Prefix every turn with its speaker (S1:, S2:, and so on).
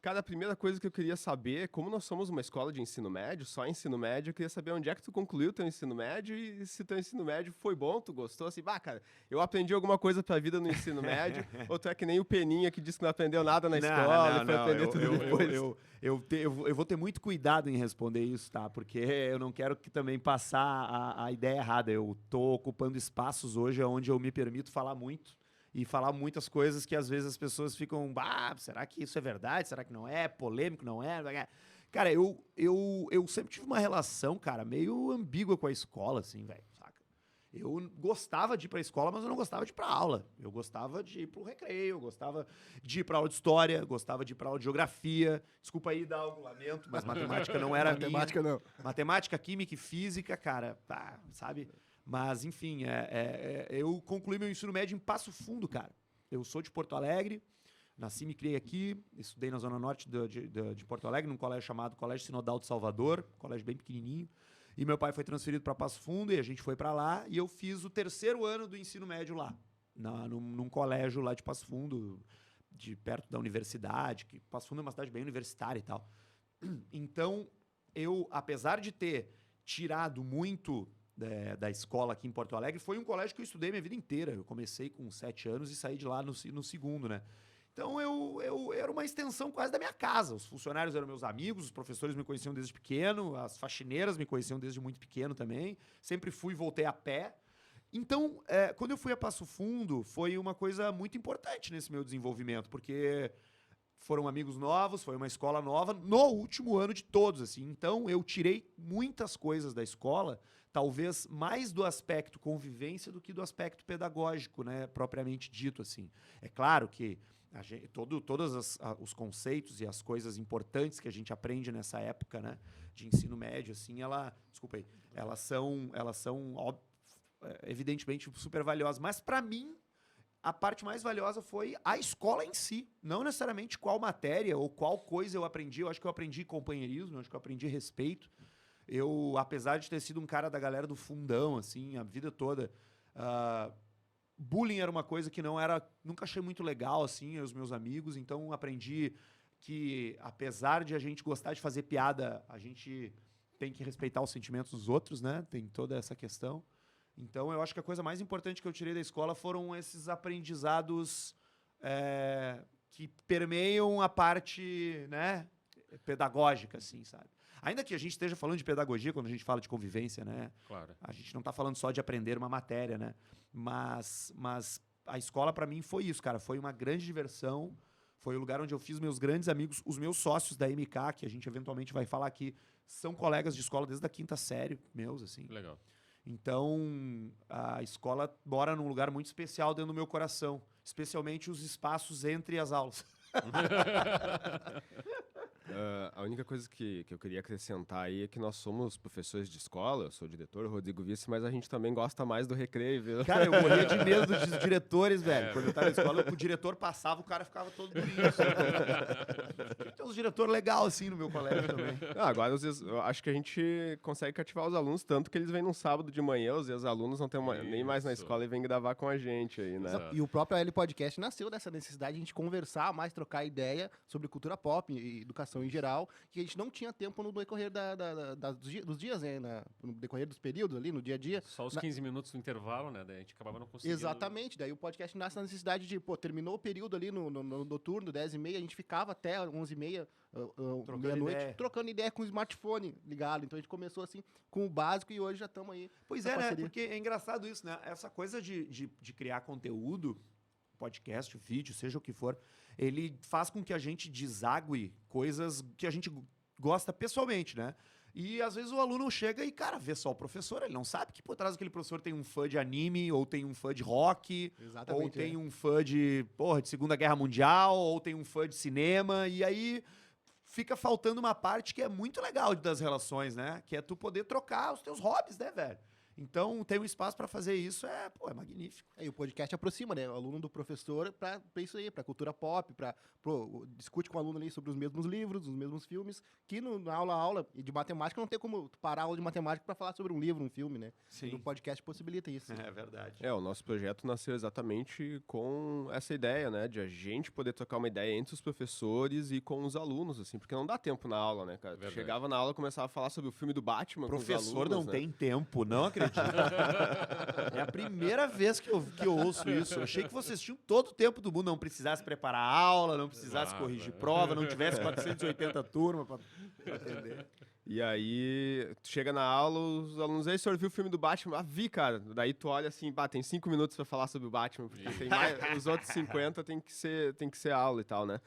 S1: Cara, a primeira coisa que eu queria saber, como nós somos uma escola de ensino médio, só ensino médio, eu queria saber onde é que tu concluiu teu ensino médio e se teu ensino médio foi bom, tu gostou, assim, cara, eu aprendi alguma coisa pra vida no ensino médio, ou tu é que nem o Peninha que disse que não aprendeu nada na escola e foi aprender tudo depois.
S2: Eu vou ter muito cuidado em responder isso, tá? Porque eu não quero que também passar a ideia errada. Eu tô ocupando espaços hoje onde eu me permito falar muito e falar muitas coisas que às vezes as pessoas ficam, será que isso é verdade? Será que não é? Polêmico, não é? Cara, eu sempre tive uma relação, cara, meio ambígua com a escola, assim, velho, saca? Eu gostava de ir pra escola, mas eu não gostava de ir pra aula. Eu gostava de ir pro recreio, eu gostava de ir pra aula de história, gostava de ir pra aula de geografia. Desculpa aí dar algum lamento, mas matemática não era minha.
S3: Matemática não.
S2: Matemática, química e física, cara, sabe? Mas, enfim, eu concluí meu ensino médio em Passo Fundo, cara. Eu sou de Porto Alegre, nasci e me criei aqui, estudei na zona norte de Porto Alegre, num colégio chamado Colégio Sinodal de Salvador, colégio bem pequenininho. E meu pai foi transferido para Passo Fundo e a gente foi para lá. E eu fiz o 3º ano do ensino médio lá, num colégio lá de Passo Fundo, perto da universidade. Que Passo Fundo é uma cidade bem universitária e tal. Então, eu, apesar de ter tirado muito da escola aqui em Porto Alegre, foi um colégio que eu estudei minha vida inteira. Eu comecei com 7 anos e saí de lá no 2º, né? Então eu era uma extensão quase da minha casa. Os funcionários eram meus amigos, os professores me conheciam desde pequeno, as faxineiras me conheciam desde muito pequeno também. Sempre fui e voltei a pé. Então, quando eu fui a Passo Fundo, foi uma coisa muito importante nesse meu desenvolvimento, porque foram amigos novos, foi uma escola nova, no último ano de todos, assim. Então, eu tirei muitas coisas da escola, talvez mais do aspecto convivência do que do aspecto pedagógico, né, propriamente dito, assim. É claro que todos os conceitos e as coisas importantes que a gente aprende nessa época, né, de ensino médio, assim, elas são evidentemente super valiosas. Mas, para mim, a parte mais valiosa foi a escola em si. Não necessariamente qual matéria ou qual coisa eu aprendi. Eu acho que eu aprendi companheirismo, eu acho que eu aprendi respeito. Eu, apesar de ter sido um cara da galera do fundão, assim, a vida toda, bullying era uma coisa que nunca achei muito legal, assim, os meus amigos. Então, aprendi que, apesar de a gente gostar de fazer piada, a gente tem que respeitar os sentimentos dos outros, né? Tem toda essa questão. Então, eu acho que a coisa mais importante que eu tirei da escola foram esses aprendizados que permeiam a parte, né, pedagógica, assim, sabe? Ainda que a gente esteja falando de pedagogia quando a gente fala de convivência, né?
S4: Claro.
S2: A gente não está falando só de aprender uma matéria, né? Mas a escola, para mim, foi isso, cara. Foi uma grande diversão. Foi o lugar onde eu fiz meus grandes amigos, os meus sócios da MK, que a gente eventualmente vai falar aqui, são colegas de escola desde a 5ª série, meus, assim.
S4: Legal.
S2: Então, a escola mora num lugar muito especial dentro do meu coração, especialmente os espaços entre as aulas.
S1: A única coisa que eu queria acrescentar aí é que nós somos professores de escola, eu sou o diretor, Rodrigo Vice, mas a gente também gosta mais do recreio, viu?
S2: Cara, eu morria de medo dos diretores, velho. Quando eu tava na escola, o diretor passava, o cara ficava todo durinho. Assim. Tem uns diretores legais, assim, no meu colégio também.
S1: Agora, às vezes, eu acho que a gente consegue cativar os alunos, tanto que eles vêm num sábado de manhã, os alunos não tem nem mais na escola e vêm gravar com a gente aí, né?
S3: E o próprio AL Podcast nasceu dessa necessidade de a gente conversar mais, trocar ideia sobre cultura pop e educação em geral, que a gente não tinha tempo no decorrer dos dias, né? No decorrer dos períodos ali, no dia a dia.
S4: Só os 15 minutos do intervalo, né? Daí a gente acabava não conseguindo...
S3: Exatamente. Daí o podcast nasce na necessidade de, terminou o período ali no noturno, 10h30, a gente ficava até 11h30, meia-noite, trocando ideia com o smartphone ligado. Então a gente começou assim com o básico e hoje já estamos aí.
S2: Pois é, né? Porque é engraçado isso, né? Essa coisa de criar conteúdo, podcast, vídeo, seja o que for, ele faz com que a gente desague coisas que a gente gosta pessoalmente, né? E às vezes o aluno chega e, cara, vê só o professor, ele não sabe que por trás daquele professor tem um fã de anime, ou tem um fã de rock, ou tem um fã de Segunda Guerra Mundial, ou tem um fã de cinema, e aí fica faltando uma parte que é muito legal das relações, né? Que é tu poder trocar os teus hobbies, né, velho? Então, tem um espaço para fazer isso, é magnífico.
S3: E o podcast aproxima, né? O aluno do professor pra isso aí, pra cultura pop, discute com o aluno ali sobre os mesmos livros, os mesmos filmes, que na aula de matemática não tem como parar a aula de matemática pra falar sobre um livro, um filme, né?
S2: Sim.
S3: E o podcast possibilita isso.
S2: É verdade.
S1: O nosso projeto nasceu exatamente com essa ideia, né? De a gente poder trocar uma ideia entre os professores e com os alunos, assim, porque não dá tempo na aula, né, cara? Tu
S4: Verdade.
S1: chegava na aula e começava a falar sobre o filme do Batman com os
S2: Professor
S1: alunos,
S2: não
S1: né?
S2: tem tempo, não acredito. É a primeira vez que eu ouço isso. Eu achei que vocês tinham todo o tempo do mundo, não precisasse preparar aula, não precisasse corrigir prova, não tivesse 480 turmas para atender.
S1: E aí, tu chega na aula, os alunos, aí, o senhor viu o filme do Batman? Ah, vi, cara. Daí tu olha assim, tem 5 minutos pra falar sobre o Batman, porque tem mais, os outros 50 tem que ser aula e tal, né?